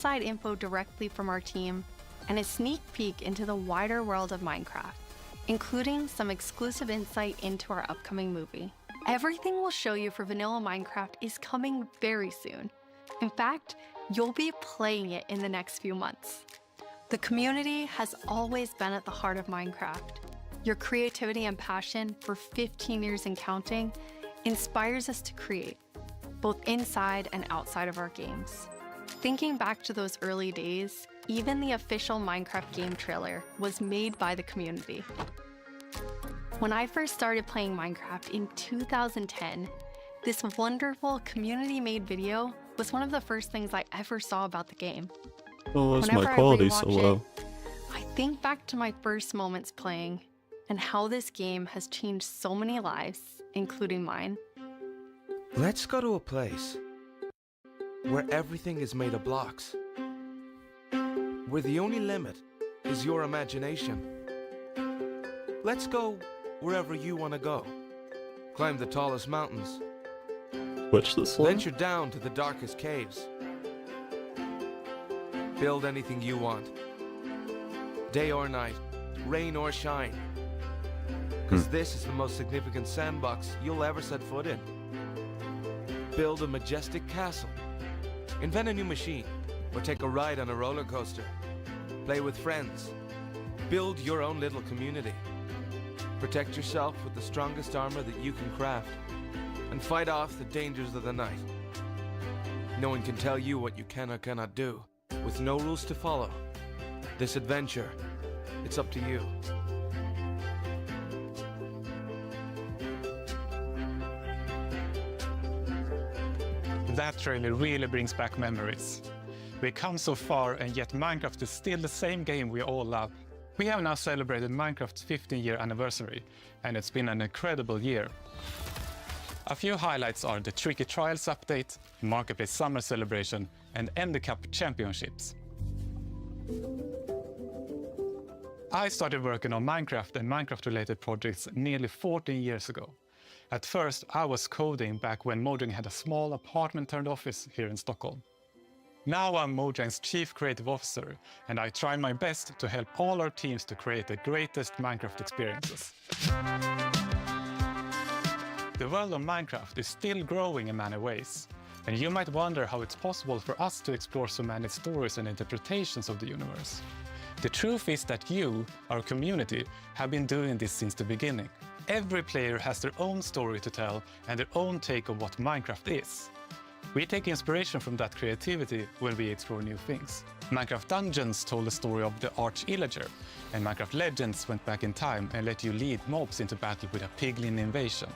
inside info directly from our team, and a sneak peek into the wider world of Minecraft, including some exclusive insight into our upcoming movie. Everything we'll show you for vanilla Minecraft is coming very soon. In fact, you'll be playing it in the next few months. The community has always been at the heart of Minecraft. Your creativity and passion for 15 years and counting inspires us to create, both inside and outside of our games. Thinking back to those early days, even the official Minecraft game trailer was made by the community. When I first started playing Minecraft in 2010, this wonderful community-made video was one of the first things I ever saw about the game. Oh, that's Whenever my I quality rewatch so low. I think back to my first moments playing and how this game has changed so many lives, including mine. Let's go to a place where everything is made of blocks, where the only limit is your imagination. Let's go wherever you want to go. Climb the tallest mountains, Switch this one. venture down to the darkest caves. Build anything you want, day or night, rain or shine. Because this is the most significant sandbox you'll ever set foot in. Build a majestic castle, invent a new machine, or take a ride on a roller coaster. Play with friends, build your own little community. Protect yourself with the strongest armor that you can craft, and fight off the dangers of the night. No one can tell you what you can or cannot do. With no rules to follow, this adventure, it's up to you. That trailer really brings back memories. We've come so far, and yet Minecraft is still the same game we all love. We have now celebrated Minecraft's 15-year anniversary, and it's been an incredible year. A few highlights are the Tricky Trials update, Marketplace Summer Celebration, and Ender Cup Championships. I started working on Minecraft and Minecraft-related projects nearly 14 years ago. At first, I was coding back when Mojang had a small apartment-turned office here in Stockholm. Now I'm Mojang's Chief Creative Officer, and I try my best to help all our teams to create the greatest Minecraft experiences. The world of Minecraft is still growing in many ways, and you might wonder how it's possible for us to explore so many stories and interpretations of the universe. The truth is that you, our community, have been doing this since the beginning. Every player has their own story to tell and their own take on what Minecraft is. We take inspiration from that creativity when we explore new things. Minecraft Dungeons told the story of the Arch-Illager, and Minecraft Legends went back in time and let you lead mobs into battle with a piglin invasion.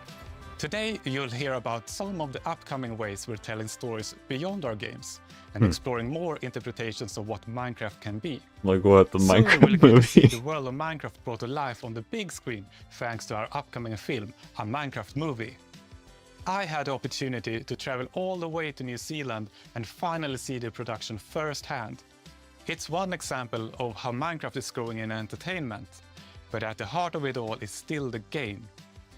Today, you'll hear about some of the upcoming ways we're telling stories beyond our games and exploring more interpretations of what Minecraft can be. Like what, the Soon Minecraft we'll get to see movie? the world of Minecraft brought to life on the big screen thanks to our upcoming film, a Minecraft movie. I had the opportunity to travel all the way to New Zealand and finally see the production firsthand. It's one example of how Minecraft is growing in entertainment, but at the heart of it all is still the game.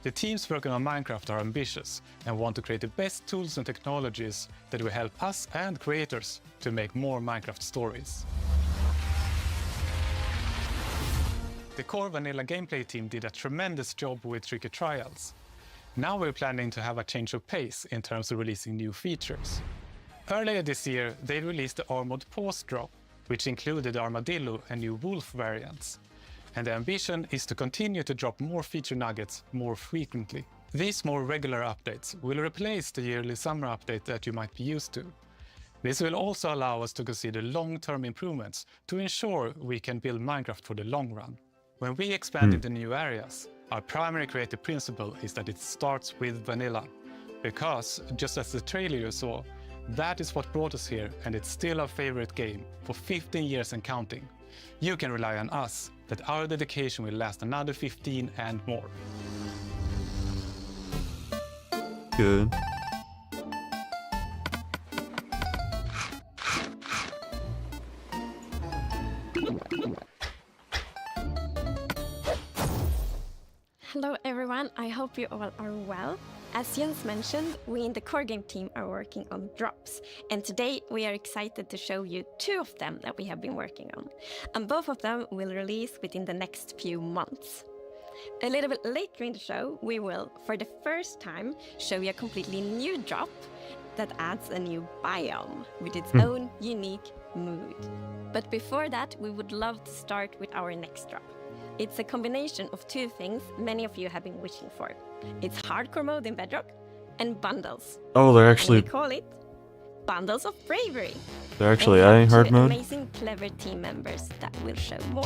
The teams working on Minecraft are ambitious and want to create the best tools and technologies that will help us and creators to make more Minecraft stories. The core vanilla gameplay team did a tremendous job with Tricky Trials. Now we're planning to have a change of pace in terms of releasing new features. Earlier this year, they released the Armored Paws drop, which included Armadillo and new Wolf variants. And the ambition is to continue to drop more feature nuggets more frequently. These more regular updates will replace the yearly summer update that you might be used to. This will also allow us to consider long-term improvements to ensure we can build Minecraft for the long run. When we expand into new areas, our primary creative principle is that it starts with vanilla. Because, just as the trailer you saw, that is what brought us here, and it's still our favorite game for 15 years and counting. You can rely on us that our dedication will last another 15 and more. Good. Hello everyone, I hope you all are well. As Jens mentioned, we in the core game team are working on drops, and today we are excited to show you 2 of them that we have been working on, and both of them will release within the next few months. A little bit later in the show, we will, for the first time, show you a completely new drop that adds a new biome with its own unique mood. But before that, we would love to start with our next drop. It's a combination of 2 things many of you have been wishing for. It's hardcore mode in Bedrock and bundles. Oh, they're And actually we call it Bundles of Bravery. they're actually And we adding have hard 2 mode. amazing, clever team members that will show more.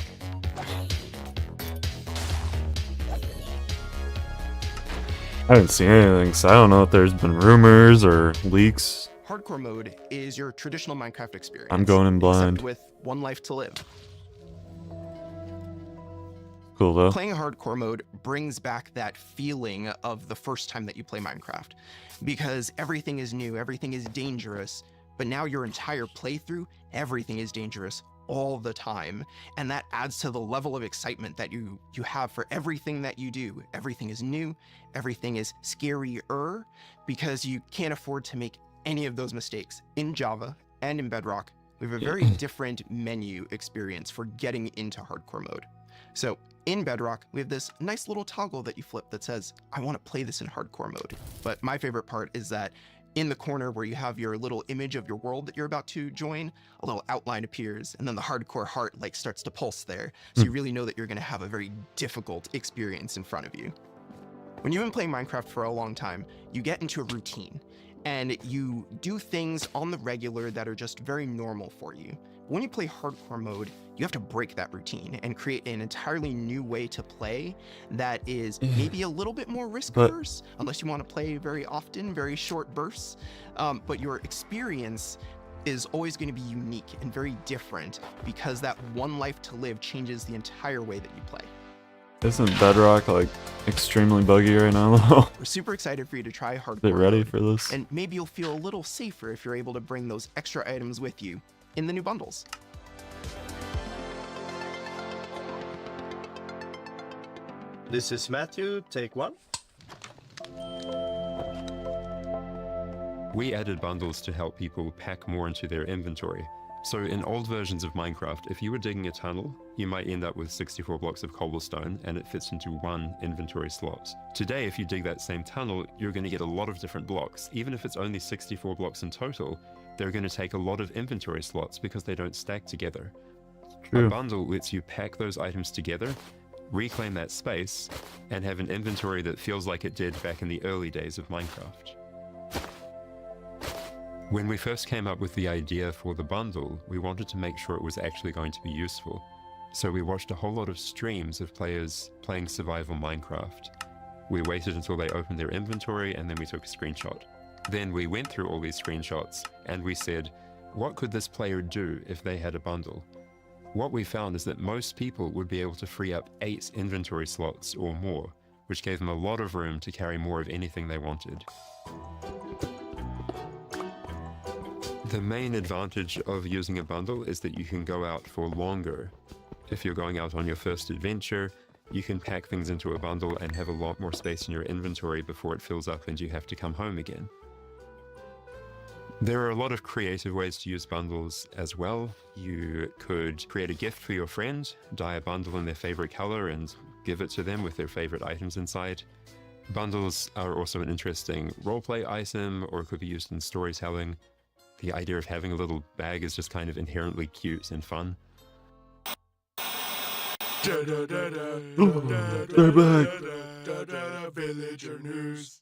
I haven't seen anything, so I don't know if there's been rumors or leaks. Hardcore mode is your traditional Minecraft experience. I'm going in blind. Except with one life to live. Cool though. Playing hardcore mode brings back that feeling of the first time that you play Minecraft, because everything is new, everything is dangerous, but now your entire playthrough, everything is dangerous all the time, and that adds to the level of excitement that you have for everything that you do. Everything is new, everything is scarier, because you can't afford to make any of those mistakes. In Java and in Bedrock, we have a very different menu experience for getting into hardcore mode. So in Bedrock, we have this nice little toggle that you flip that says, I want to play this in hardcore mode. But my favorite part is that in the corner where you have your little image of your world that you're about to join, a little outline appears, and then the hardcore heart like starts to pulse there. So you really know that you're going to have a very difficult experience in front of you. When you've been playing Minecraft for a long time, you get into a routine and you do things on the regular that are just very normal for you. When you play hardcore mode, you have to break that routine and create an entirely new way to play that is maybe a little bit more risk averse, unless you want to play very often, very short bursts. But your experience is always going to be unique and very different, because that one life to live changes the entire way that you play. Isn't Bedrock like extremely buggy right now though? We're super excited for you to try hardcore Get ready mode, for this. and maybe you'll feel a little safer if you're able to bring those extra items with you in the new bundles. This is Matthew, take 1. We added bundles to help people pack more into their inventory. So in old versions of Minecraft, if you were digging a tunnel, you might end up with 64 blocks of cobblestone and it fits into 1 inventory slot. Today, if you dig that same tunnel, you're going to get a lot of different blocks. Even if it's only 64 blocks in total, they're going to take a lot of inventory slots because they don't stack together. True. A bundle lets you pack those items together, reclaim that space, and have an inventory that feels like it did back in the early days of Minecraft. When we first came up with the idea for the bundle, we wanted to make sure it was actually going to be useful. So we watched a whole lot of streams of players playing survival Minecraft. We waited until they opened their inventory and then we took a screenshot. Then we went through all these screenshots and we said, what could this player do if they had a bundle? What we found is that most people would be able to free up 8 inventory slots or more, which gave them a lot of room to carry more of anything they wanted. The main advantage of using a bundle is that you can go out for longer. If you're going out on your first adventure, you can pack things into a bundle and have a lot more space in your inventory before it fills up and you have to come home again. There are a lot of creative ways to use bundles as well. You could create a gift for your friend, dye a bundle in their favorite color and give it to them with their favorite items inside. Bundles are also an interesting roleplay item, or it could be used in storytelling. The idea of having a little bag is just kind of inherently cute and fun. They're back. Villager news.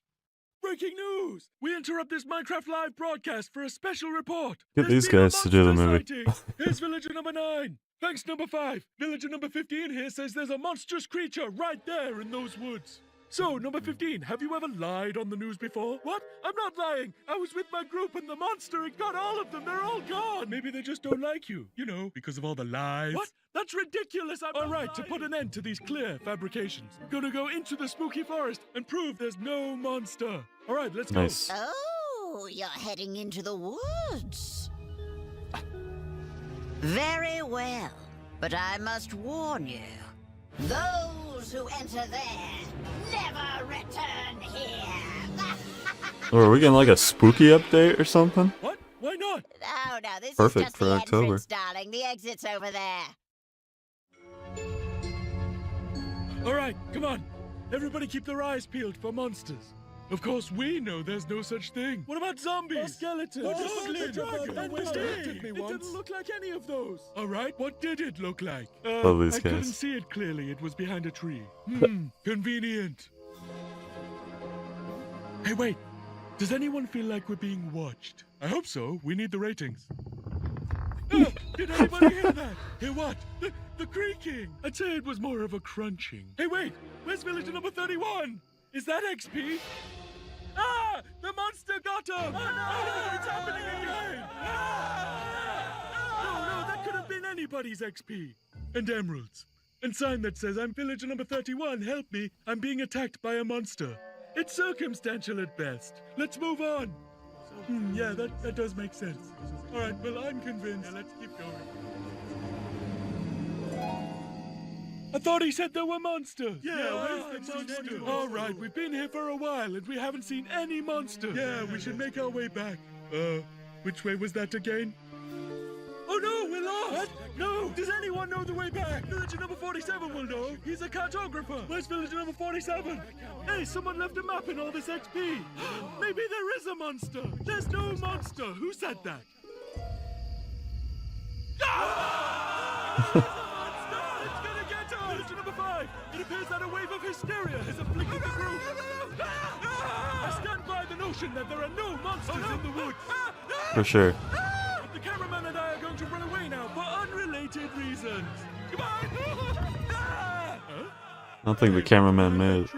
Breaking news! We interrupt this Minecraft live broadcast for a special report. Get There's these been a guys to do the monster movie. sighting. Here's villager number 9. Thanks, number 5. Villager number 15 here says there's a monstrous creature right there in those woods. So, number 15, have you ever lied on the news before? What? I'm not lying. I was with my group and the monster, it got all of them. They're all gone. Maybe they just don't like you. You know, because of all the lies. What? That's ridiculous. All right, to put an end to these clear fabrications, I'm gonna go into the spooky forest and prove there's no monster. All right, let's go. Nice. Oh, you're heading into the woods. Very well, but I must warn you. Those who enter there never return here. Or are we getting like a spooky update or something? What? Why not? Oh, no, this Perfect is just for the October. entrance, darling. The exit's over there. All right, come on. Everybody keep their eyes peeled for monsters. Of course, we know there's no such thing. What about zombies? Or skeletons? Or Goblin? It didn't look like any of those. All right, what did it look like? Love these I couldn't guys. see it clearly. It was behind a tree. Convenient. Hey, wait. Does anyone feel like we're being watched? I hope so. We need the ratings. Did anybody hear that? Hear what? The creaking. I'd say it was more of a crunching. Hey, wait. Where's villager number 31? Is that XP? Ah! The monster got him! Oh, no! It's happening again! No, that could have been anybody's XP. And emeralds. And sign that says, I'm villager number 31, help me. I'm being attacked by a monster. It's circumstantial at best. Let's move on. Yeah, that does make sense. All right, well, I'm convinced. Yeah, let's keep going. I thought he said there were monsters. Yeah, where's the monster? All right, we've been here for a while and we haven't seen any monsters. Yeah, we should make our way back. Which way was that again? Oh no, we're lost! What? No! Does anyone know the way back? Villager number 47 will know. He's a cartographer. Where's villager number 47? Hey, someone left a map in all this XP. Maybe there is a monster. There's no monster. Who said that? It's gonna get us! Villager number 5. It appears that a wave of hysteria has afflicted the group. I stand by the notion that there are no monsters in the woods. For sure. The cameraman and I are going to run away now for unrelated reasons. Goodbye! I don't think the cameraman made it.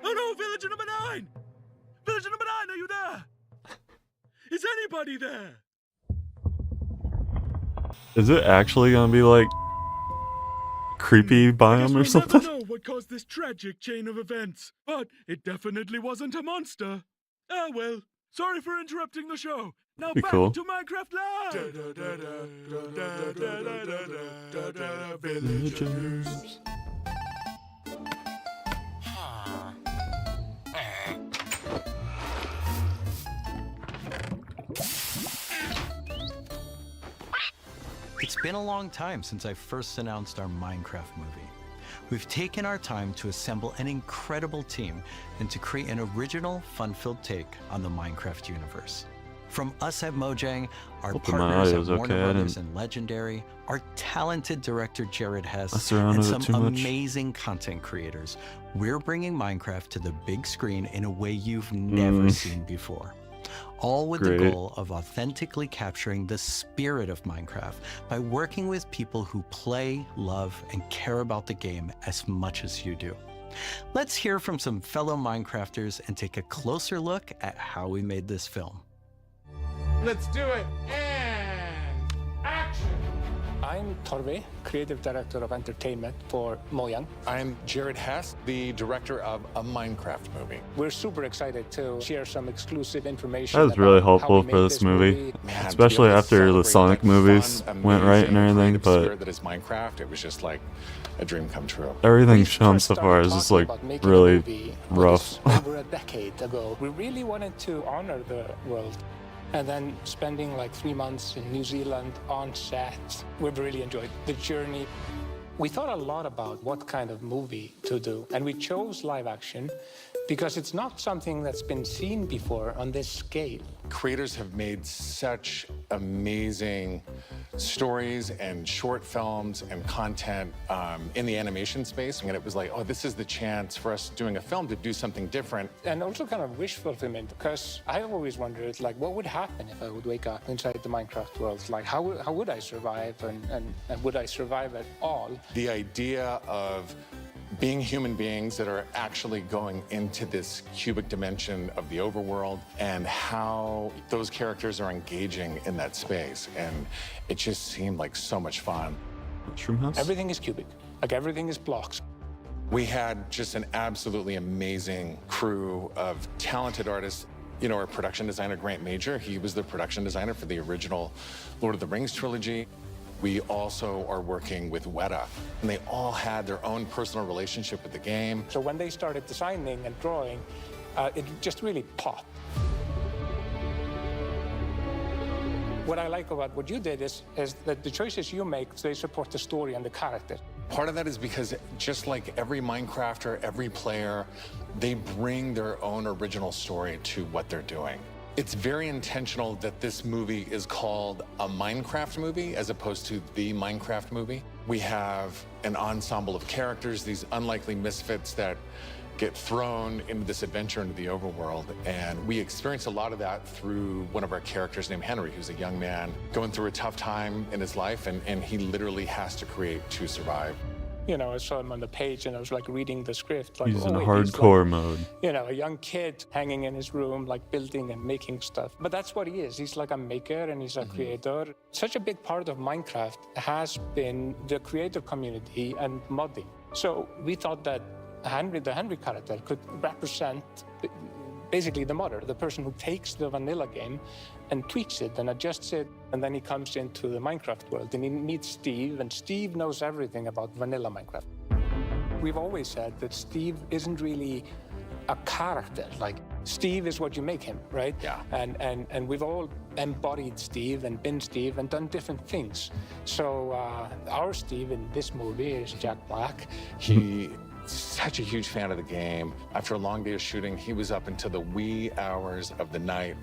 Oh no, villager number 9! Villager number 9, are you there? Is anybody there? Is it actually gonna be like creepy biome or We'll something? never know what caused this tragic chain of events, but it definitely wasn't a monster. Ah well, sorry for interrupting the show. Now Be back cool. to Minecraft Live! Villagers. It's been a long time since I first announced our Minecraft movie. We've taken our time to assemble an incredible team and to create an original, fun-filled take on the Minecraft universe. From us at Mojang, our Hoping my partners at audio's Warner okay. I Brothers didn't and Legendary, our talented director Jared Hess, mess around and with it some too much. amazing content creators, we're bringing Minecraft to the big screen in a way you've never seen before. All with the Great. goal of authentically capturing the spirit of Minecraft by working with people who play, love, and care about the game as much as you do. Let's hear from some fellow Minecrafters and take a closer look at how we made this film. Let's do it. And action. I'm Torbe, Creative Director of Entertainment for Mojang. I'm Jared Hess, the director of a Minecraft movie. We're super excited to share some exclusive information. That was really about how helpful we for made this movie, Man, to be especially able to after the celebrate, Sonic like, movies fun, went right and amazing, everything. creative But spirit that is Minecraft. It was just like a dream come true. everything We shown first so started far is just talking like about making a really movie rough. over a decade ago. We really wanted to honor the world. And then spending like 3 months in New Zealand on set, we've really enjoyed the journey. We thought a lot about what kind of movie to do, and we chose live action because it's not something that's been seen before on this scale. Creators have made such amazing stories and short films and content in the animation space. And it was like, oh, this is the chance for us doing a film to do something different. And also kind of wish fulfillment, because I always wondered, like, what would happen if I would wake up inside the Minecraft world? Like, how would I survive, and would I survive at all? The idea of being human beings that are actually going into this cubic dimension of the overworld and how those characters are engaging in that space. And it just seemed like so much fun. Mushroom House? Everything is cubic, like everything is blocks. We had just an absolutely amazing crew of talented artists. You know, our production designer, Grant Major, he was the production designer for the original Lord of the Rings trilogy. We also are working with Weta, and they all had their own personal relationship with the game. So when they started designing and drawing, it just really popped. What I like about what you did is that the choices you make, they support the story and the character. Part of that is because just like every Minecrafter, every player, they bring their own original story to what they're doing. It's very intentional that this movie is called a Minecraft movie as opposed to the Minecraft movie. We have an ensemble of characters, these unlikely misfits that get thrown into this adventure into the overworld. And we experience a lot of that through one of our characters named Henry, who's a young man going through a tough time in his life, and he literally has to create to survive. You know, I saw him on the page and I was like reading the script. Like, He's in wait, hardcore he's like, mode. You know, a young kid hanging in his room, like building and making stuff. But that's what he is. He's like a maker and he's a creator. Such a big part of Minecraft has been the creator community and modding. So we thought that Henry, the Henry character, could represent basically the modder, the person who takes the vanilla game and tweaks it and adjusts it, and then he comes into the Minecraft world and he meets Steve, and Steve knows everything about vanilla Minecraft. We've always said that Steve isn't really a character. Like, Steve is what you make him, right? Yeah. And we've all embodied Steve and been Steve and done different things. So our Steve in this movie is Jack Black. He's such a huge fan of the game. After a long day of shooting, he was up until the wee hours of the night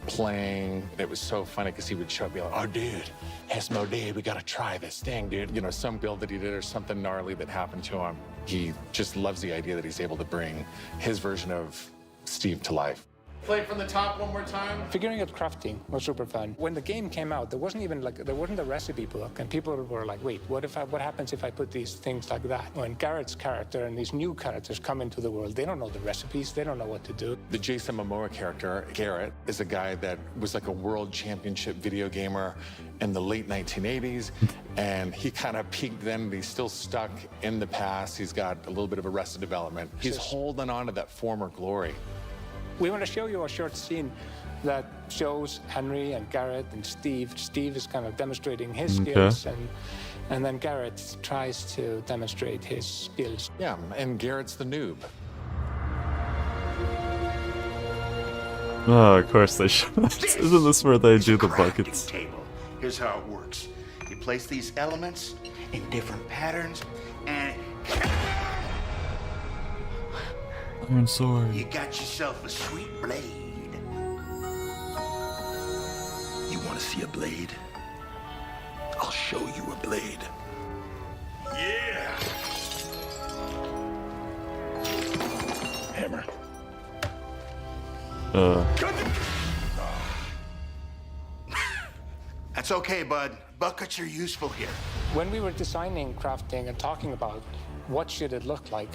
playing. It was so funny because he would show up and be like, oh, dude, Hesmo dude, we gotta try this thing, dude. You know, some build that he did or something gnarly that happened to him. He just loves the idea that he's able to bring his version of Steve to life. Play it from the top one more time. Figuring out crafting was super fun. When the game came out, there wasn't a recipe book, and people were like, wait, what happens if I put these things like that? When Garrett's character and these new characters come into the world, they don't know the recipes, they don't know what to do. The Jason Momoa character, Garrett, is a guy that was like a world championship video gamer in the late 1980s, and he kind of peaked then, but he's still stuck in the past. He's got a little bit of Arrested Development. He's holding on to that former glory. We want to show you a short scene that shows Henry and Garrett and Steve. Steve is kind of demonstrating his skills, and then Garrett tries to demonstrate his skills. Yeah, and Garrett's the noob. Oh, of course they should. Isn't this where they do the buckets? Table. Here's how it works. You place these elements in different patterns, and Iron sword. you got yourself a sweet blade. You want to see a blade? I'll show you a blade. Yeah! Hammer. That's okay, bud. Buckets are useful here. When we were designing, crafting, and talking about what should it look like,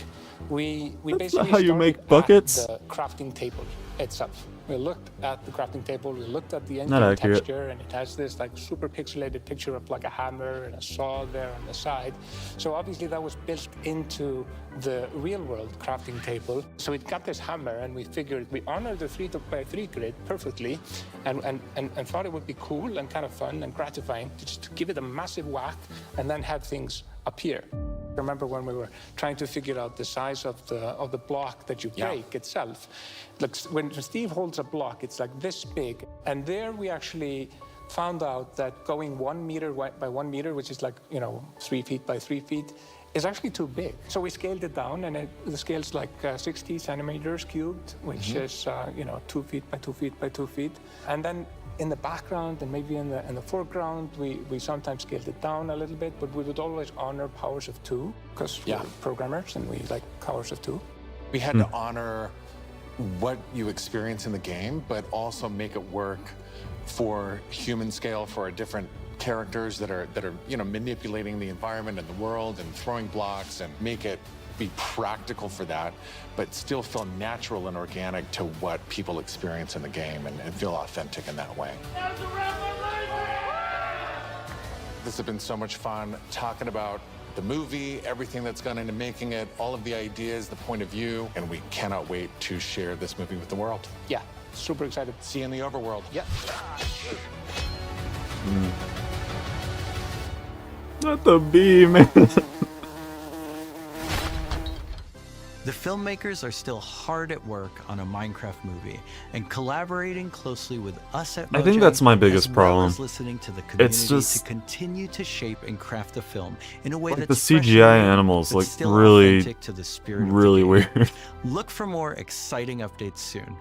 we basically how you started make at buckets? the crafting table itself. We looked at the crafting table, we looked at the Not engine accurate. texture, and it has this like super pixelated picture of like a hammer and a saw there on the side. So obviously that was built into the real world crafting table. So it got this hammer, and we figured we honored the 3x3 grid perfectly, and thought it would be cool and kind of fun and gratifying to just give it a massive whack and then have things appear. Remember when we were trying to figure out the size of the block that you break itself? Look, when Steve holds a block, it's like this big. And there we actually found out that going 1 meter by 1 meter, which is like, 3 feet by 3 feet, is actually too big. So we scaled it down, and the scale's like 60 centimeters cubed, which is 2 feet by 2 feet by 2 feet. And then in the background and maybe in the foreground, we sometimes scaled it down a little bit, but we would always honor powers of 2, because we're programmers and we like powers of 2. We had to honor what you experience in the game, but also make it work for human scale for our different characters that are manipulating the environment and the world and throwing blocks, and make it be practical for that, but still feel natural and organic to what people experience in the game, and feel authentic in that way. This has been so much fun talking about the movie, everything that's gone into making it, all of the ideas, the point of view, and we cannot wait to share this movie with the world. Yeah, super excited. See you in the overworld. Yeah. Not the bee, man. The filmmakers are still hard at work on a Minecraft movie and collaborating closely with us at I think Mojang, that's my biggest as well problem. as listening to the community It's just to continue to shape and craft the film in a way like the that's fresh and CGI new, animals but like still really, authentic to the spirit of the really game. weird. Look for more exciting updates soon.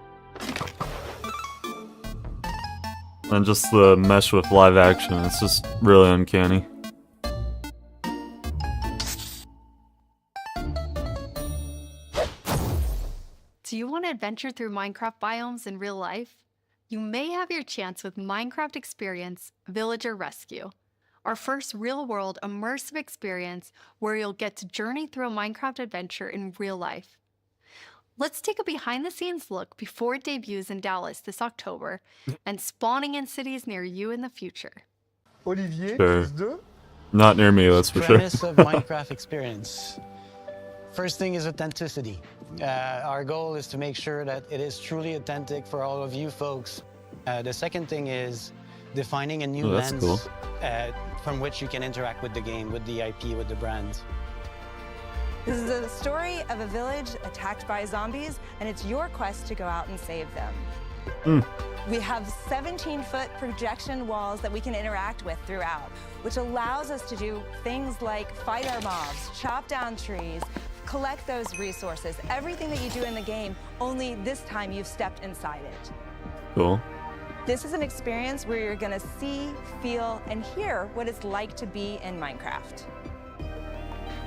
And just the mesh with live action, it's just really uncanny. Do you want to adventure through Minecraft biomes in real life? You may have your chance with Minecraft Experience Villager Rescue, our first real-world immersive experience where you'll get to journey through a Minecraft adventure in real life. Let's take a behind-the-scenes look before it debuts in Dallas this October and spawning in cities near you in the future. Olivier, Sure. Not near me, that's for sure. Premise of Minecraft Experience. First thing is authenticity. Our goal is to make sure that it is truly authentic for all of you folks. The second thing is defining a new that's lens cool. from which you can interact with the game, with the IP, with the brand. This is the story of a village attacked by zombies, and it's your quest to go out and save them. We have 17-foot projection walls that we can interact with throughout, which allows us to do things like fight our mobs, chop down trees, collect those resources, everything that you do in the game, only this time you've stepped inside it. Cool. This is an experience where you're gonna see, feel, and hear what it's like to be in Minecraft.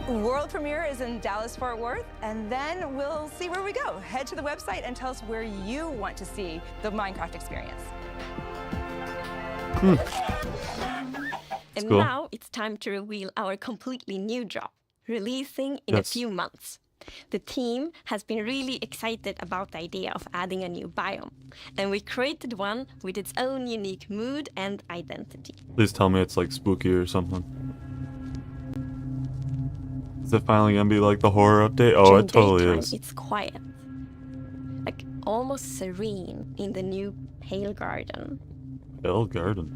World premiere is in Dallas-Fort Worth, and then we'll see where we go. Head to the website and tell us where you want to see the Minecraft experience. And cool. now it's time to reveal our completely new drop, releasing in a Yes. few months. The team has been really excited about the idea of adding a new biome, and we created one with its own unique mood and identity. Please tell me it's like spooky or something. Is it finally gonna be like the horror update? Oh, During it totally daytime, is. It's quiet, like almost serene in the new Pale Garden. Pale Garden.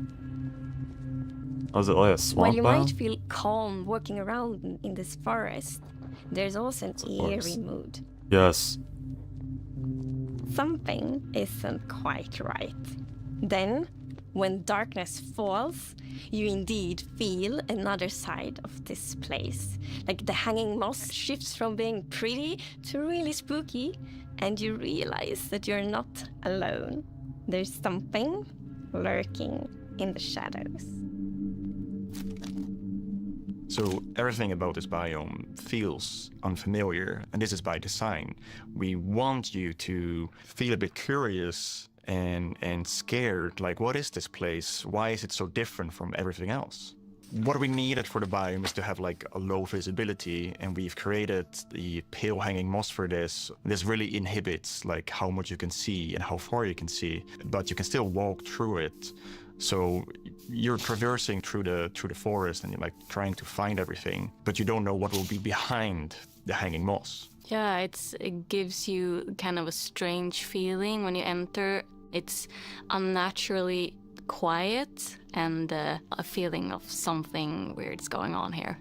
Oh, is it like a swamp While you biome? might feel calm walking around in this forest, there's also an eerie forest. mood. Yes. Something isn't quite right. Then, when darkness falls, you indeed feel another side of this place. Like the hanging moss shifts from being pretty to really spooky, and you realize that you're not alone. There's something lurking in the shadows. So everything about this biome feels unfamiliar, and this is by design. We want you to feel a bit curious and scared, like what is this place? Why is it so different from everything else? What we needed for the biome is to have like a low visibility, and we've created the pale hanging moss for this. This really inhibits like how much you can see and how far you can see, but you can still walk through it. So you're traversing through the forest and you're like trying to find everything, but you don't know what will be behind the hanging moss. Yeah, it gives you kind of a strange feeling when you enter. It's unnaturally quiet and a feeling of something weird's going on here.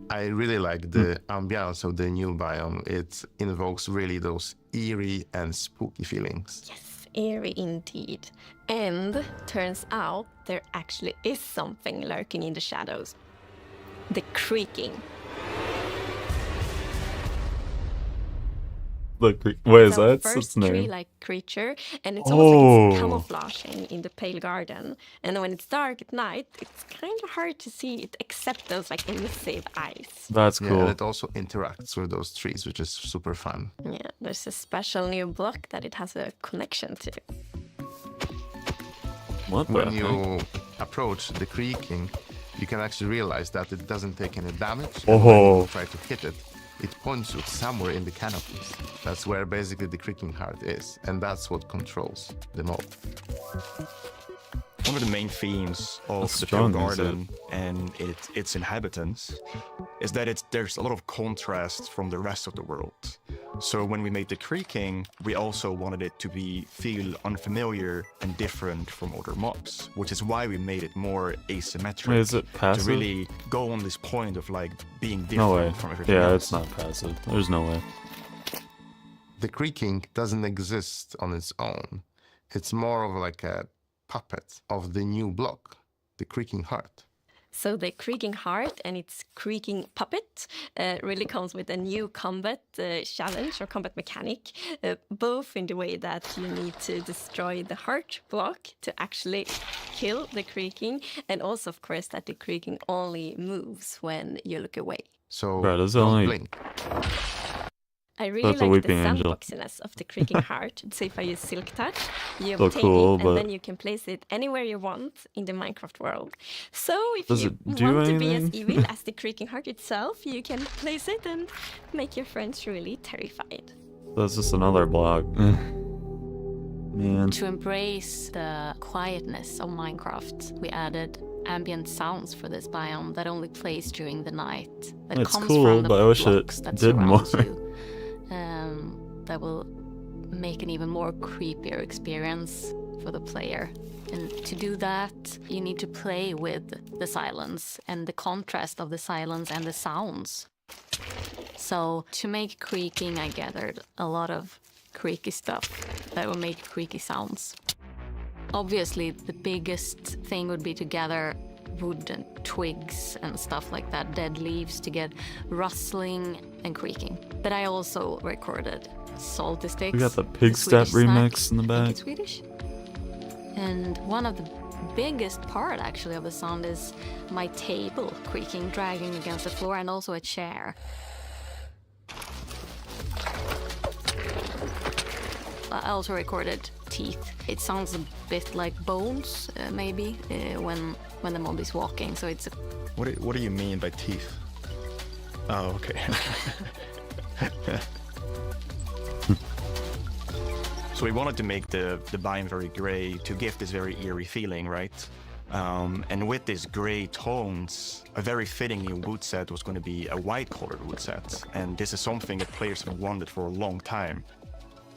I really like the ambiance of the new biome. It invokes really those eerie and spooky feelings. Yes, eerie indeed. And turns out there actually is something lurking in the shadows. The creaking. Look, wait, is It's our that its first name? tree-like creature, and it's also like it's Oh. camouflaging in the Pale Garden. And when it's dark at night, it's kind of hard to see it except those like emissive eyes. That's Yeah, cool. and it also interacts with those trees, which is super fun. Yeah, there's a special new block that it has a connection to. What the When heck? you approach the creaking, you can actually realize that it doesn't take any damage. Oh. And when you try to hit it, it points you somewhere in the canopies. That's where basically the creaking heart is, and that's what controls the mob. One of the main themes of That's the Pale strong, is it? Garden and its inhabitants is that there's a lot of contrast from the rest of the world. So when we made the creaking, we also wanted it to feel unfamiliar and different from other mobs, which is why we made it more asymmetric. Wait, is it passive? To really go on this point of like being different No way. from everything Yeah, else. it's not passive. There's no way. The creaking doesn't exist on its own. It's more of like a puppet of the new block, the creaking heart. So the creaking heart and its creaking puppet really comes with a new combat challenge or combat mechanic, both in the way that you need to destroy the heart block to actually kill the creaking, and also, of course, that the creaking only moves when you look away. So Bro, does it don't only- blink. I really That's a like the weeping angel. sandboxiness of the creaking heart. So if I use Silk Touch, you So obtain cool, it, but- and then you can place it anywhere you want in the Minecraft world. So if Does you it do want to be as anything? evil as the creaking heart itself, you can place it and make your friends really terrified. That's just another block. Man. To embrace the quietness of Minecraft, we added ambient sounds for this biome that only plays during the night. That It's comes cool, from the but I wish it blocks that did surrounds more. you. That will make an even more creepier experience for the player. And to do that, you need to play with the silence and the contrast of the silence and the sounds. So to make creaking, I gathered a lot of creaky stuff that will make creaky sounds. Obviously, the biggest thing would be to gather wood and twigs and stuff like that, dead leaves, to get rustling and creaking. But I also recorded salty sticks. We got the a Pig Step Swedish snack. remix in the I think back. it's Swedish. And one of the biggest part actually of the sound is my table creaking, dragging against the floor, and also a chair. I also recorded teeth. It sounds a bit like bones, maybe, when the mob is walking. So it's. What do you mean by teeth? Oh, okay. So we wanted to make the biome very gray to give this very eerie feeling, right? And with these gray tones, a very fitting new wood set was going to be a white-colored wood set. And this is something that players have wanted for a long time.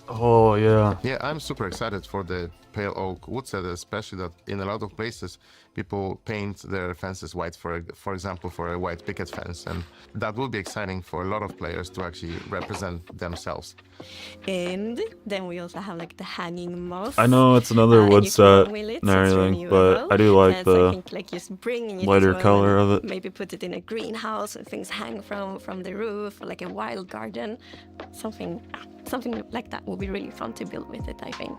Oh, yeah. Yeah, I'm super excited for the pale oak wood set, especially that in a lot of places people paint their fences white, for example, for a white picket fence. And that will be exciting for a lot of players to actually represent themselves. And then we also have like the hanging moss. I know it's another and wood you can set run with it, and so it's everything, renewable. but I do like So I the think like just bringing it lighter as well, color and of it. Maybe put it in a greenhouse and things hang from the roof, or like a wild garden. Something like that would be really fun to build with it, I think.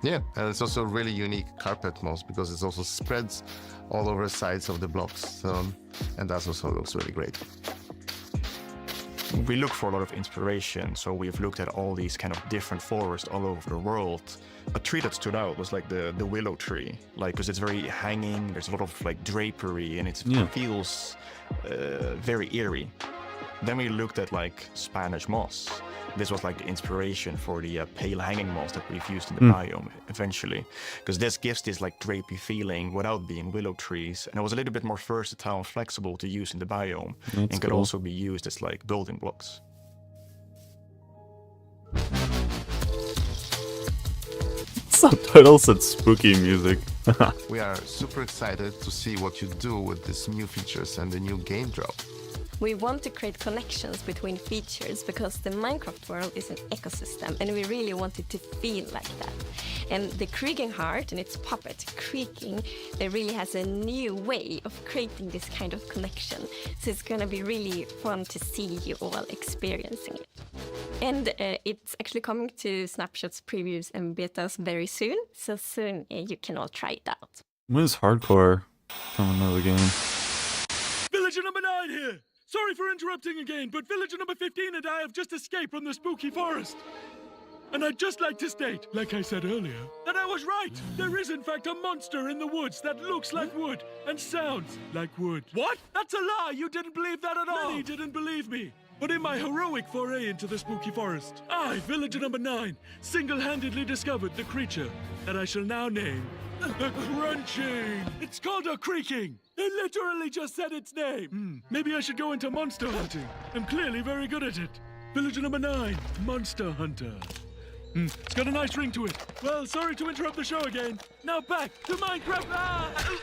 Yeah, and it's also really unique carpet moss because it also spreads all over the sides of the blocks. And that also looks really great. We look for a lot of inspiration, so we've looked at all these kind of different forests all over the world. A tree that stood out was like the willow tree, like because it's very hanging. There's a lot of like drapery, and it feels very eerie. Then we looked at like Spanish moss. This was like the inspiration for the pale hanging moss that we've used in the biome eventually, because this gives this like drapey feeling without being willow trees, and it was a little bit more versatile and flexible to use in the biome, That's and could cool. also be used as like building blocks. Subtitle said spooky music. We are super excited to see what you do with these new features and the new game drop. We want to create connections between features because the Minecraft world is an ecosystem and we really want it to feel like that. And the creaking heart and its puppet creaking, it really has a new way of creating this kind of connection. So it's going to be really fun to see you all experiencing it. And it's actually coming to Snapshots, previews and betas very soon. So soon you can all try it out. When is hardcore coming to the game? Villager number 9 here! Sorry for interrupting again, but villager number 15 and I have just escaped from the spooky forest. And I'd just like to state, like I said earlier, that I was right. There is in fact a monster in the woods that looks like wood and sounds like wood. What? That's a lie! You didn't believe that at all! Many didn't believe me. But in my heroic foray into the spooky forest, I, villager number 9, single-handedly discovered the creature that I shall now name the Crunching. It's called a creaking. They literally just said its name. Maybe I should go into monster hunting. I'm clearly very good at it. Villager number 9, Monster Hunter. It's got a nice ring to it. Well, sorry to interrupt the show again. Now back to Minecraft.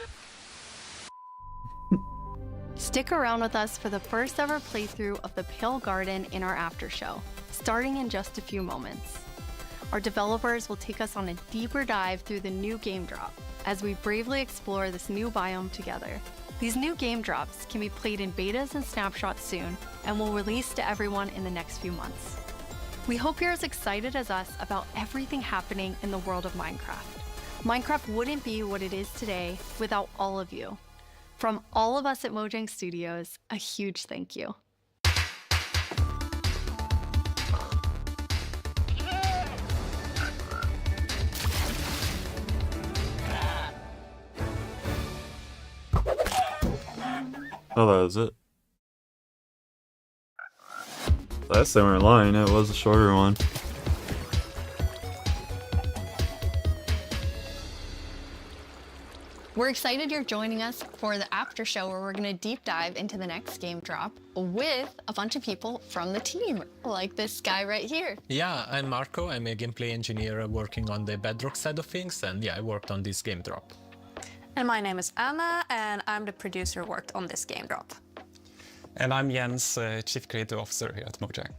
Stick around with us for the first ever playthrough of the Pale Garden in our after show, starting in just a few moments. Our developers will take us on a deeper dive through the new game drop as we bravely explore this new biome together. These new game drops can be played in betas and snapshots soon and will release to everyone in the next few months. We hope you're as excited as us about everything happening in the world of Minecraft. Minecraft wouldn't be what it is today without all of you. From all of us at Mojang Studios, a huge thank you. Oh, that was it. Last time we were lying, it was a shorter one. We're excited you're joining us for the after show where we're going to deep dive into the next game drop with a bunch of people from the team, like this guy right here. Yeah, I'm Marco. I'm a gameplay engineer working on the Bedrock side of things, and yeah, I worked on this game drop. And my name is Anna, and I'm the producer who worked on this game drop. And I'm Jens, Chief Creative Officer here at Mojang.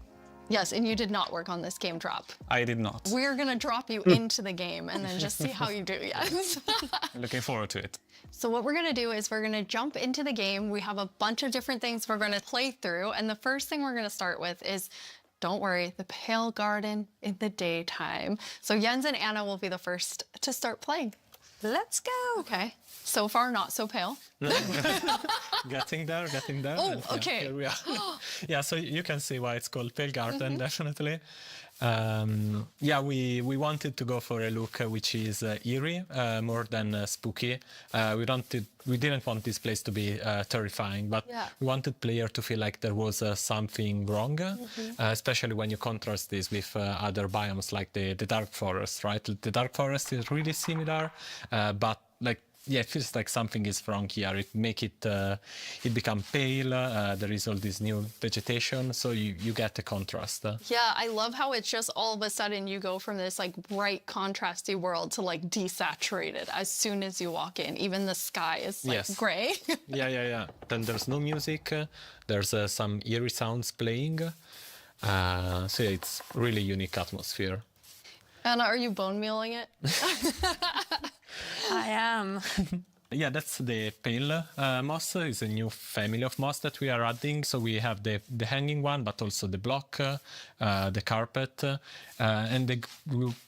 Yes, and you did not work on this game drop. I did not. We're going to drop you into the game and then just see how you do, yes. Looking forward to it. So what we're going to do is we're going to jump into the game. We have a bunch of different things we're going to play through. And the first thing we're going to start with is, don't worry, the Pale Garden in the daytime. So Jens and Anna will be the first to start playing. Let's go. Okay. So far, not so pale. Getting there. Oh, and, okay. Yeah, here we are. Yeah, so you can see why it's called Pale Garden, definitely. Yeah, we wanted to go for a look which is eerie, more than spooky. We didn't want this place to be terrifying, but we wanted player to feel like there was something wrong, especially when you contrast this with other biomes like the Dark Forest, right? The Dark Forest is really similar, but like, yeah, it feels like something is wrong here. It become pale. There is all this new vegetation, so you get a contrast. Yeah, I love how it's just all of a sudden you go from this like bright, contrasty world to like desaturated as soon as you walk in. Even the sky is like gray. Yeah. Then there's no music. There's some eerie sounds playing. So yeah, it's really unique atmosphere. Anna, are you bone mealing it? I am. Yeah, that's the pale moss. It's a new family of moss that we are adding. So we have the hanging one, but also the block, the carpet. And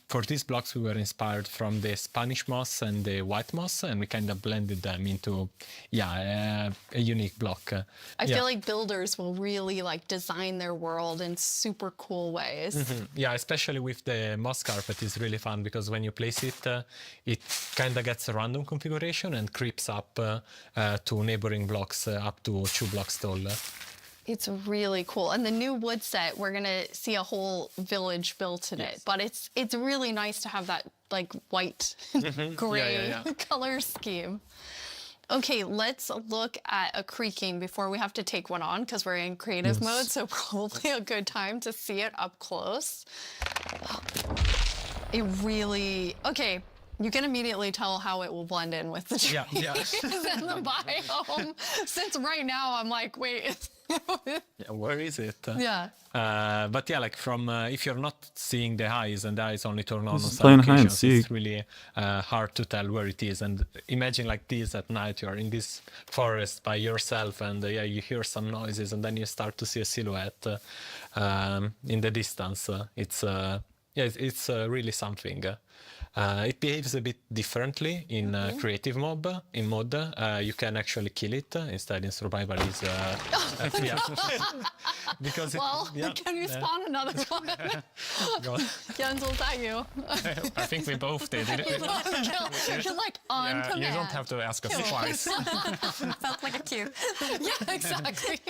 for these blocks, we were inspired from the Spanish moss and the white moss, and we kind of blended them into, a unique block. I feel like builders will really like design their world in super cool ways. Yeah, especially with the moss carpet is really fun because when you place it, it kind of gets a random configuration and creeps up to neighboring blocks up to 2 blocks tall. It's really cool. And the new wood set, we're going to see a whole village built in it. But it's really nice to have that like white, gray color scheme. Okay, let's look at a creaking before we have to take one on because we're in creative mode. So probably a good time to see it up close. It really, okay. You can immediately tell how it will blend in with the trees and the biome. Since right now I'm like, wait. Where is it? But yeah, like from if you're not seeing the eyes and the eyes only turn on some playing hide and occasions, seek. it's really hard to tell where it is. And imagine like this at night, you're in this forest by yourself, and you hear some noises, and then you start to see a silhouette in the distance. It's really something. It behaves a bit differently in creative mode. In mod, you can actually kill it. Instead, in survival, is because can you spawn another one? Jens, was that you? I think we both did. You're like on command. You don't have to ask us twice. Felt like a cue. Yeah, exactly.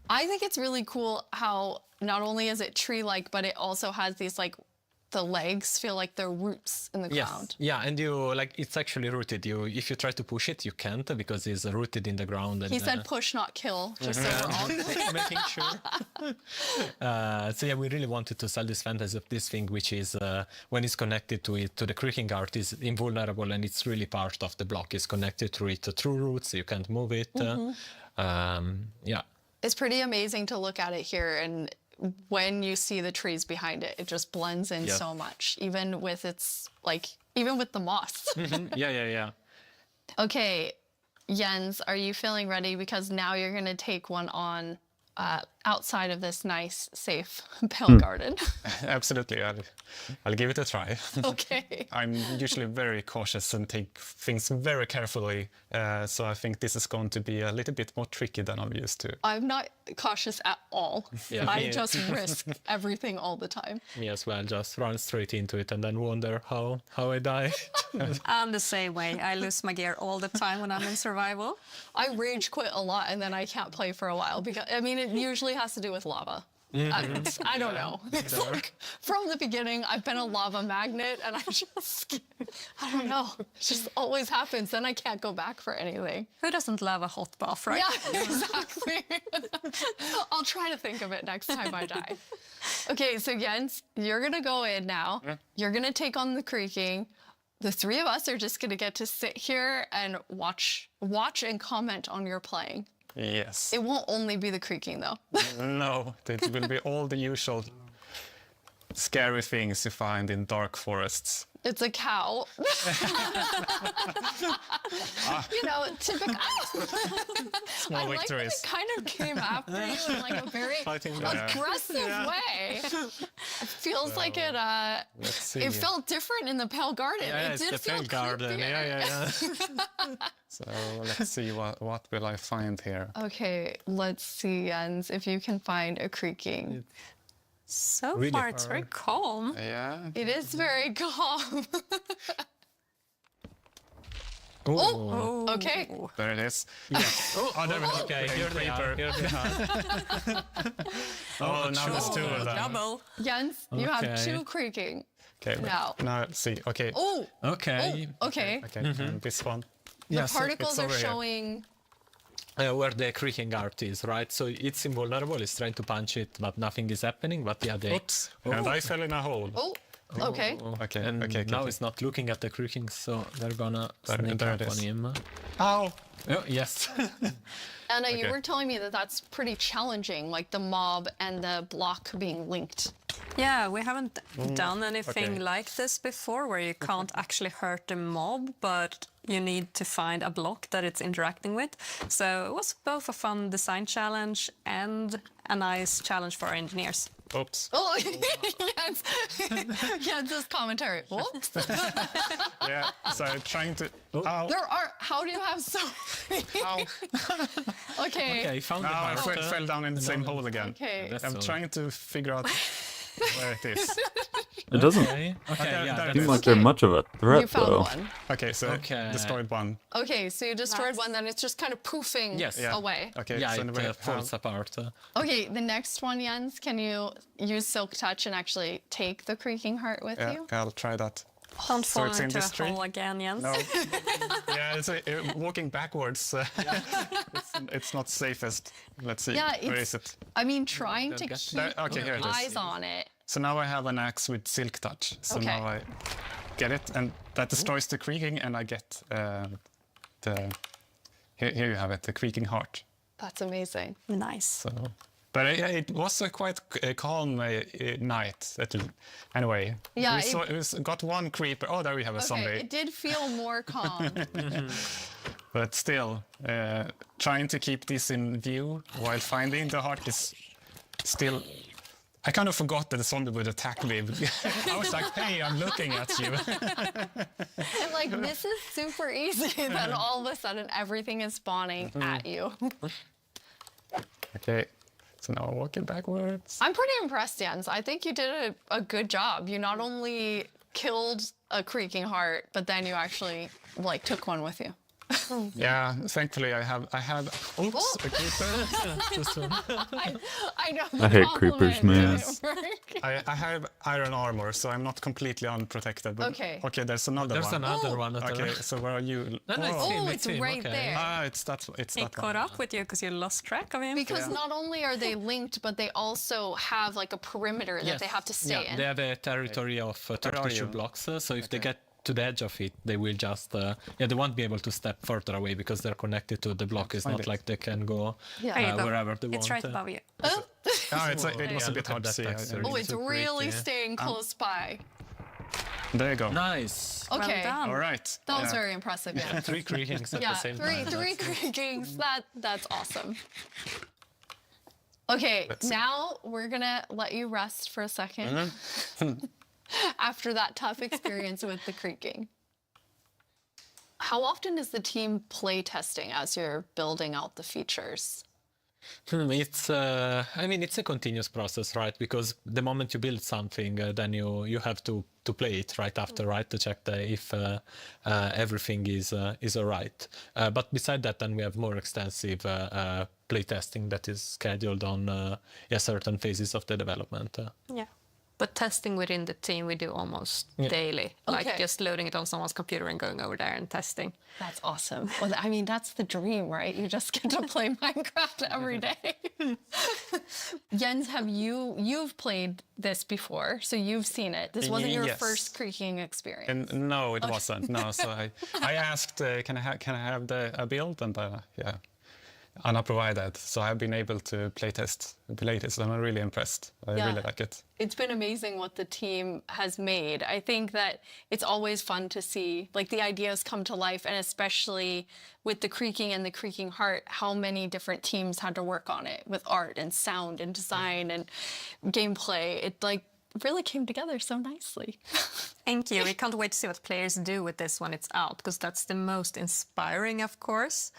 I think it's really cool how not only is it tree-like, but it also has these like the legs feel like they're roots in the ground. Yeah, and you like it's actually rooted. If you try to push it, you can't because it's rooted in the ground. And, He said push, not kill, just so we're all clear. making sure. So yeah, we really wanted to sell this fantasy of this thing, which is when it's connected to the creaking art, is invulnerable, and it's really part of the block. It's connected to it through roots. You can't move it. Yeah. It's pretty amazing to look at it here, and when you see the trees behind it, it just blends in so much, even with even with the moss. Yeah. Okay, Jens, are you feeling ready? Because now you're going to take one on outside of this nice, safe Pale Garden. Absolutely, I'll give it a try. Okay. I'm usually very cautious and take things very carefully, so I think this is going to be a little bit more tricky than I'm used to. I'm not cautious at all. Yeah. I just risk everything all the time. Me as well, just run straight into it and then wonder how I die. I'm the same way. I lose my gear all the time when I'm in survival. I rage quit a lot and then I can't play for a while because, I mean, it usually has to do with lava. I don't know. It's like from the beginning, I've been a lava magnet and I don't know. It just always happens. Then I can't go back for anything. Who doesn't love a hot bath, right? Yeah, exactly. I'll try to think of it next time I die. Okay, so Jens, you're going to go in now. You're going to take on the creaking. The three of us are just going to get to sit here and watch and comment on your playing. Yes. It won't only be the creaking, though. No, it will be all the usual scary things you find in dark forests. It's a cow. You know, typical. Small victories. It kind of came after you in like a very aggressive way. It feels like it. It felt different in the Pale Garden. Yeah, it it's the Pale Garden. Yeah. So let's see what will I find here. Okay, let's see, Jens, if you can find a creaking. So Really far, it's very calm. Yeah. It is very calm. Oh, okay. There it is. Yes. There we go. Okay, here they are. Oh, now there's two of them. Double. Jens, you have two creaking. Okay, now let's see. Okay. Oh. Okay. Oh, okay. Okay, and this one. The particles are showing. Where the creaking art is, right? So it's invulnerable, it's trying to punch it, but nothing is happening, but yeah, they... Oops, and I fell in a hole. Oh, okay. Okay, now it's not looking at the creaking, so they're gonna sneak up on him. Ow! Oh, yes. Anna, you were telling me that that's pretty challenging, like the mob and the block being linked. Yeah, we haven't done anything like this before, where you can't actually hurt the mob, but you need to find a block that it's interacting with. So it was both a fun design challenge and a nice challenge for our engineers. Oops. Oh, yes. Jens's commentary. Whoops. Yeah, so trying to... Ow. How do you have so many? Okay. Found now I fell down in the same hole again. Okay. I'm trying to figure out where it is. It doesn't seem like they're much of a threat, You found though. one. Okay, so destroyed one. Okay, so you destroyed one, then it's just kind of poofing away. Okay, yeah, so it falls apart. Okay, the next one, Jens, can you use Silk Touch and actually take the creaking heart with you? Yeah, I'll try that. Don't So fall it's in into a this tree? hole again, Jens. No. Yeah, it's walking backwards. It's not safest. Let's see. Yeah, Where is it? I mean, trying to keep Okay, here it is. eyes on it. So now I have an axe with Silk Touch. So Okay. now I get it, and that destroys the creaking, and I get the... Here you have it, the creaking heart. That's amazing. Nice. So, but it was a quite calm night. Anyway, Yeah, we got one creeper. Oh, there we have a zombie. Okay, it did feel more calm. But still, trying to keep this in view while finding the heart is still... I kind of forgot that the zombie would attack me. I was like, hey, I'm looking at you. And like, this is super easy. Then all of a sudden, everything is spawning at you. Okay, so now I'm walking backwards. I'm pretty impressed, Jens. I think you did a good job. You not only killed a creaking heart, but then you actually like took one with you. Yeah, thankfully I have. Oops, a creeper. I know. I hate creepers, man. Didn't work. I have iron armor, so I'm not completely unprotected. But Okay. Okay, there's another one. There's another one. Okay, so where are you? No, no, it's right there. Ah, it's that He one. caught up with you because you lost track of him. Because not only are they linked, but they also have like a perimeter that they have to stay in. They have a territory of 32 blocks, so if they get to the edge of it, they will just, they won't be able to step further away because they're connected to the block. It's Find not it. like they can go There you go. wherever they want. It's right above you. Oh, it was a bit hard to see. Oh, it's really staying close by. There you go. Nice. Okay. Well done. All right. That was very impressive. Yeah. 3 creakings at Yeah, the same time. three creakings. That's awesome. Okay, now we're gonna let you rest for a second after that tough experience with the creaking. How often is the team play testing as you're building out the features? It's, I mean, it's a continuous process, right? Because the moment you build something, then you have to play it right after, right? To check if everything is all right. But beside that, then we have more extensive play testing that is scheduled on certain phases of the development. Yeah. But testing within the team we do almost daily. Like Okay. just loading it on someone's computer and going over there and testing. That's awesome. Well, I mean, that's the dream, right? You just get to play Minecraft every day. Jens, you've played this before, so you've seen it. This wasn't your Yes. first creaking experience. And no, it wasn't. No, so I asked, can I have a build, and Anna provided. So I've been able to playtest, and I'm really impressed. I really like it. It's been amazing what the team has made. I think that it's always fun to see like the ideas come to life, and especially with the creaking and the creaking heart, how many different teams had to work on it with art and sound and design and gameplay. It like really came together so nicely. Thank you. We can't wait to see what players do with this when it's out, because that's the most inspiring, of course,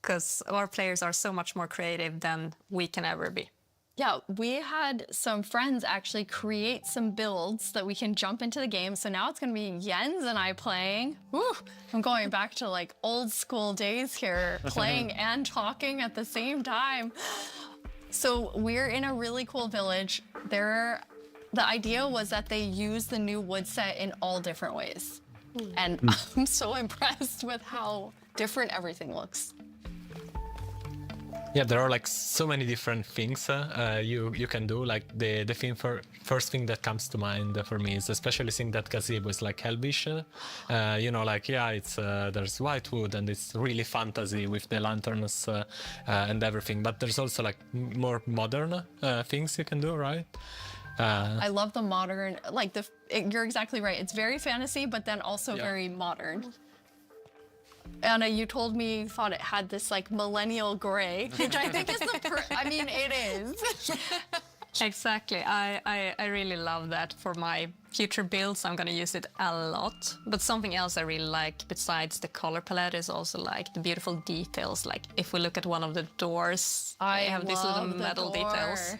because our players are so much more creative than we can ever be. Yeah, we had some friends actually create some builds that we can jump into the game. So now it's going to be Jens and I playing. Woo, I'm going back to like old school days here, playing and talking at the same time. So we're in a really cool village. The idea was that they use the new wood set in all different ways. And I'm so impressed with how different everything looks. Yeah, there are like so many different things you can do. Like the first thing that comes to mind for me is especially seeing that gazebo is like Elvish. You know, like it's there's white wood and it's really fantasy with the lanterns and everything. But there's also like more modern things you can do, right? I love the modern, like you're exactly right. It's very fantasy, but then also very modern. Anna, you told me you thought it had this like millennial gray, which I think is I mean, it is. Exactly. I really love that for my future builds. I'm going to use it a lot. But something else I really like besides the color palette is also like the beautiful details. Like if we look at one of the doors, I have these little love the metal door. details.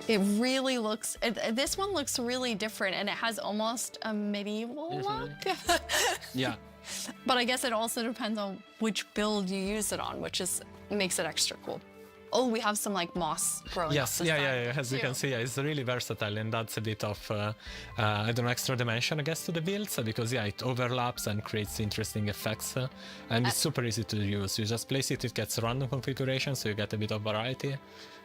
It really looks, this one looks really different, and it has almost a medieval look. Yeah. But I guess it also depends on which build you use it on, which makes it extra cool. Oh, we have some like moss growing up Yes, this side, as you can see, it's really versatile, and adds a bit of, I don't know, extra dimension, I guess, to the builds, because it overlaps and creates interesting effects, and it's super easy to use. You just place it, it gets random configuration, so you get a bit of variety.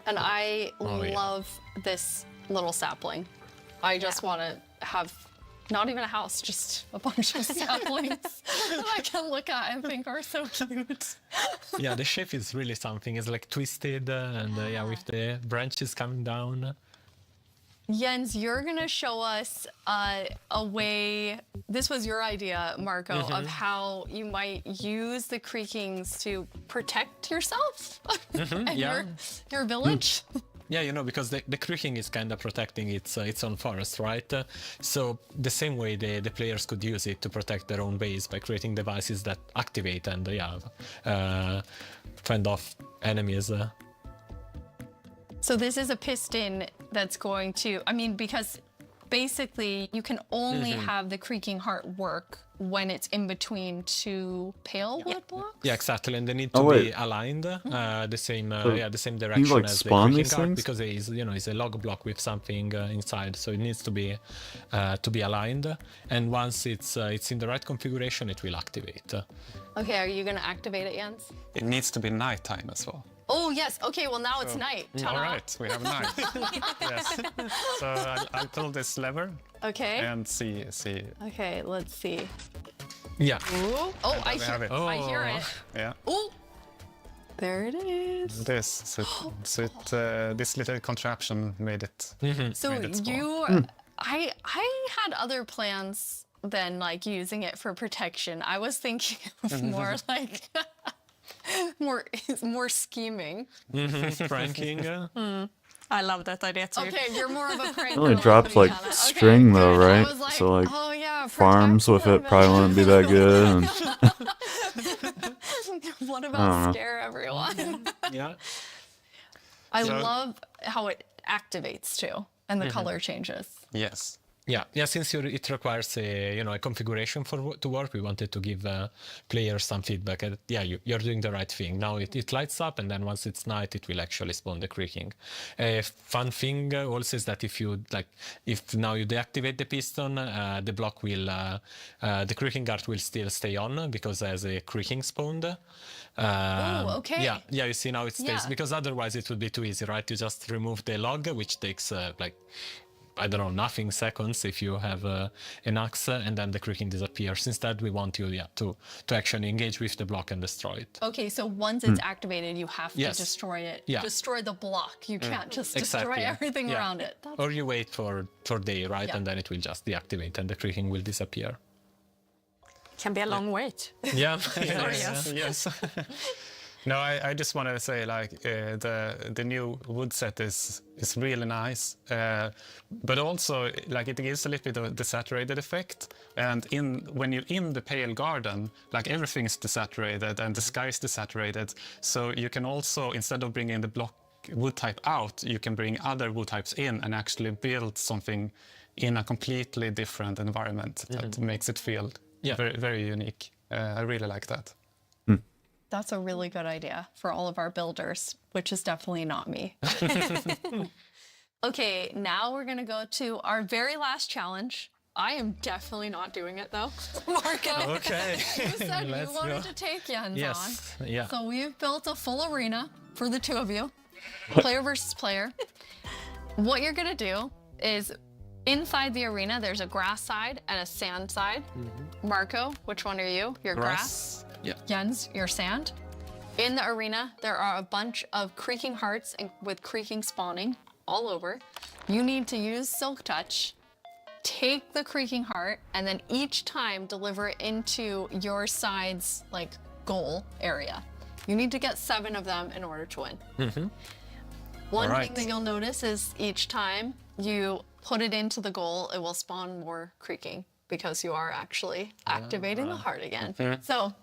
And I love this little sapling. I just want to have not even a house, just a bunch of saplings that I can look at and think are so cute. Yeah, the shape is really something. It's like twisted and with the branches coming down. Jens, you're going to show us a way, this was your idea, Marco, of how you might use the creakings to protect yourself and your village. Yeah, because the creaking is kind of protecting its own forest, right? So the same way the players could use it to protect their own base by creating devices that activate and fend off enemies. So this is a piston that's going to, I mean, because basically you can only have the creaking heart work when it's in between two pale wood blocks. Yeah, exactly, and they need to be aligned, the same direction like, as the spawn creaking these heart, things? because it's a log block with something inside, so it needs to be aligned. And once it's in the right configuration, it will activate. Okay, are you gonna activate it, Jens? It needs to be nighttime as well. Oh yes. Okay. Well, now it's night. All right, we have night. Yes. So I'll pull this lever. Okay. And see. Okay. Let's see. Yeah. Ooh. Oh, I we have hear. it. I hear it. Yeah. Ooh. There it is. This. So this little contraption made it. So made it spawn. you, I had other plans than like using it for protection. I was thinking of more like more scheming. Pranking. I love that idea too. Okay, you're more of a prank. It only girl drops than like Hannah. string Okay, though, good. I right? was like, So like oh yeah, farms with it probably wouldn't be that good. And what I don't about know. scare everyone? Yeah. I So- love how it activates too, and the color changes. Yes. Yeah. Since it requires a configuration to work, we wanted to give players some feedback. You're doing the right thing. Now it lights up, and then once it's night, it will actually spawn the creaking. Fun thing also is that if now you deactivate the piston, the block will the creaking guard will still stay on because there's a creaking spawned. Oh, okay. Yeah. You see now it stays Yeah. because otherwise it would be too easy, right? You just remove the log, which takes I don't know, nothing seconds if you have an axe, and then the creaking disappears. Instead, we want you to actually engage with the block and destroy it. Okay, so once it's activated, you have to Yes. destroy it. Yeah. Destroy the block. You can't just Exactly. destroy everything Yeah. around it. That's Or you wait for day, right? Yeah. And then it will just deactivate and the creaking will disappear. Can be a long wait. Yeah. Sorry, Yes. No, I just want to say the new wood set is really nice, but also it gives a little bit of desaturated effect. And when you're in the pale garden, everything's desaturated and the sky is desaturated. So you can also, instead of bringing the block wood type out, you can bring other wood types in and actually build something in a completely different environment that makes it feel very, very unique. I really like that. That's a really good idea for all of our builders, which is definitely not me. Okay, now we're gonna go to our very last challenge. I am definitely not doing it though. Marco, Okay. you said you Let's wanted go. to take Jens Yes. on. Yeah. So we've built a full arena for the two of you, player versus player. What you're gonna do is inside the arena, there's a grass side and a sand side. Marco, which one are you? You're grass. Yeah. Jens, your sand. In the arena, there are a bunch of creaking hearts with creaking spawning all over. You need to use Silk Touch, take the creaking heart, and then each time deliver it into your side's goal area. You need to get 7 of them in order to win. One thing that you'll notice is each time you put it into the goal, it will spawn more creaking, because you are actually activating the heart again. So,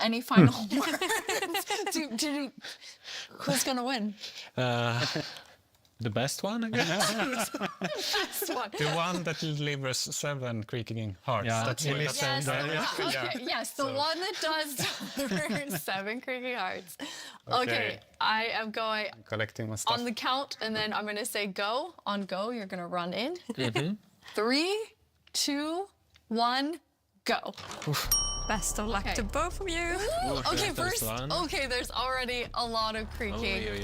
any final words? Who's gonna win? The best one, I guess. Best one. The one that delivers 7 creaking hearts. Yeah, That's it what is. Yes, Yeah. okay, yes, the one that does deliver 7 creaking hearts. Okay, I am going Collecting my stuff. on the count, and then I'm gonna say go. On go, you're gonna run in. 3, 2, 1, go. Best of luck to both of you. Okay, first first, one. okay, there's already a lot of creaking.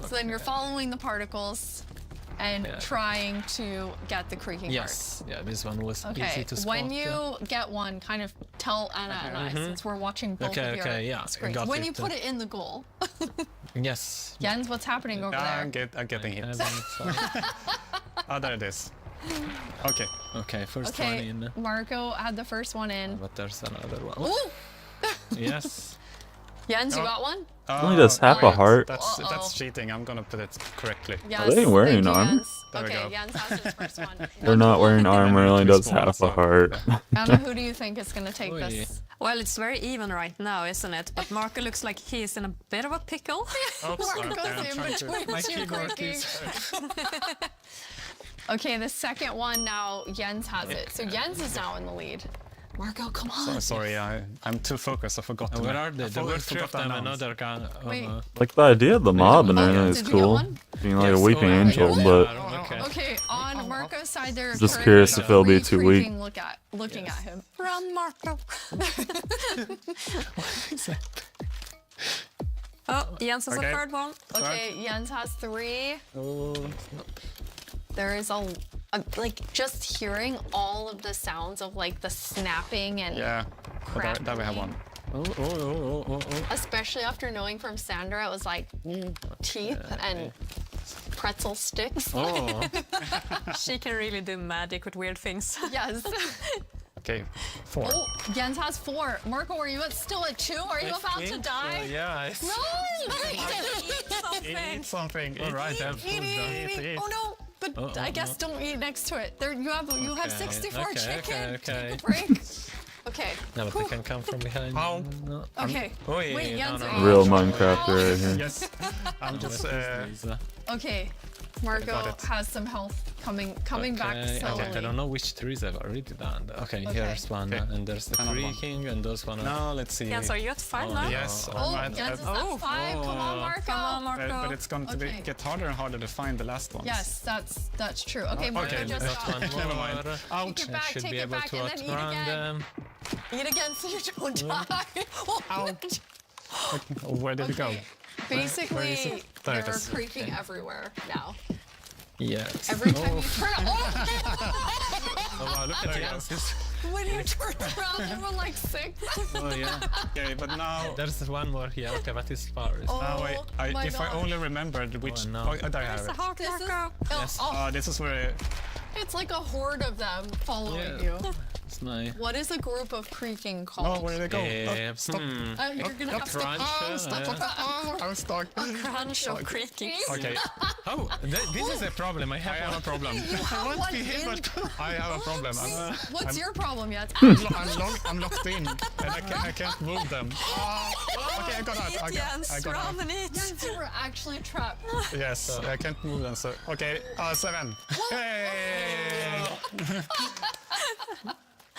So then you're following the particles and trying to get the creaking Yes. Yeah, this one was part. easy Okay, to spot. when you get one, kind of tell Anna and I, since we're watching both of your screens. got When it. you put it in the goal. Yes. Jens, what's happening over there? I'm getting hit. Oh, there it is. Okay. Okay, first one Okay, in. Marco had the first one in. But there's another one. Ooh! Yes. Jens, you got one? Only does half a heart. That's cheating. I'm gonna put it correctly. Yes, Are they wearing thank you, armor? Jens. There we Okay, go. Jens has his first one. They're not wearing armor, only does half a heart. Anna, who do you think is going to take this? Well, it's very even right now, isn't it? But Marco looks like he's in a bit of a pickle. Marco's in between My two keyboard creaking. is. Okay, the second one now, Jens has it. So Jens is now in the lead. Marco, come on. Sorry, I'm too focused. I forgot. Where are they? There were three of them, announce. another gun. Wait. Like the idea of the mob and everything is Did you get cool. one? Being like a weeping angel, but Okay, on Marco's side, they're just currently curious if it'll be too weak. creeping looking at him. Run, Marco. Oh, Jens has a third one. Okay, Jens has 3. Oh. There is like just hearing all of the sounds of like the snapping and Yeah, there we have one. Oh. Especially after knowing from Sandra, it was like teeth and pretzel sticks. Oh. She can really do magic with weird things. Yes. Okay, 4. Oh, Jens has 4. Marco, are you still at 2? Are you about to die? Yeah. Run! Something. All right, I have food. Eat. Oh no! But I guess don't eat next to it. There, you have 64 chicken. Take a break. Okay. No, but they can come from behind. Ow. No. Okay. Wait, Jens. Real Minecraft right here. Yes. I'm just. Okay. Marco has some health coming back slowly. I don't know which trees I've already done. Okay, here's one, and there's the creaking, and those one. No, let's see. Jens, are you at 5 now? Yes. Jens is at 5. Come on, Marco. Come on, Marco. But it's going to get harder and harder to find the last ones. Yes, that's true. Okay, Marco just got one Never mind. Ouch. Take it back, Should take be it able back, to and then eat outrun again. them. Eat again so you don't die. Where did it go? Basically, There it they're is. creaking everywhere now. Yes. Every time you turn Oh wow, look at Jens. when you turn around, they were like 6. Oh yeah. Okay, but now. There's one more here. Okay, but it's far. Now if I only remembered which. no. Oh, there I have it. This is, Yes. This is where. it's like a horde of them following you. It's nice. What is a group of creaking called? Oh, where did they go? Stop. You're gonna have Crunch. I'm stuck. Crunch of creaking. Okay. Oh, this is a problem. I have a problem. You have one in. I have a problem. What's your problem yet? I'm locked in, and I can't move them. Okay, I got out. I got out. Yes, you were actually trapped. Yes, I can't move them. So okay, 7. Hey!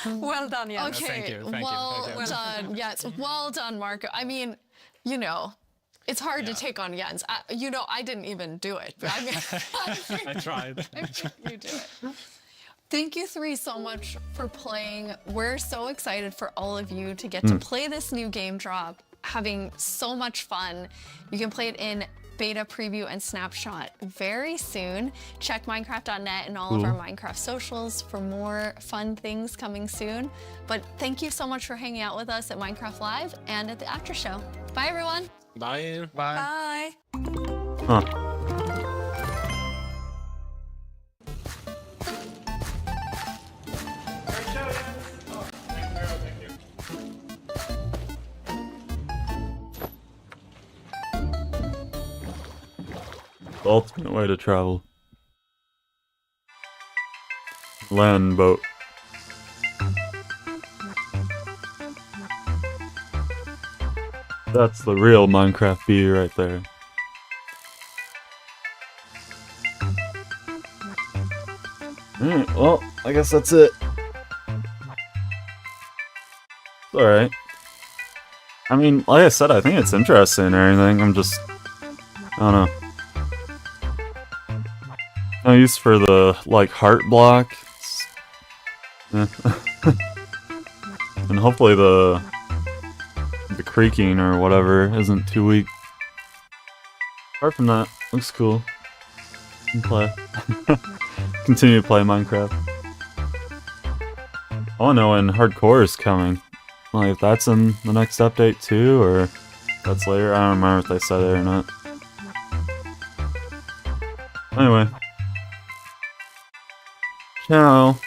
Well done, Jens. Okay, Thank you. well done. Yes, well done, Marco. I mean, it's hard to take on Jens. I didn't even do it. But I mean, I tried. you did it. Thank you 3 so much for playing. We're so excited for all of you to get to play this new game drop, having so much fun. You can play it in beta preview and snapshot very soon. Check Minecraft.net and all of our Minecraft socials for more fun things coming soon. But thank you so much for hanging out with us at Minecraft Live and at the after show. Bye, everyone. Bye. Bye. Huh. The ultimate way to travel. Land boat. That's the real Minecraft view right there. Alright, well, I guess that's it. Alright. I mean, like I said, I think it's interesting and everything. I don't know. No use for the, like, heart block. And hopefully the creaking or whatever isn't too weak. Apart from that, looks cool. Can play. Continue to play Minecraft. I wanna know when hardcore is coming. Like, if that's in the next update too, or that's later. I don't remember if they said it or not. Anyway. Ciao.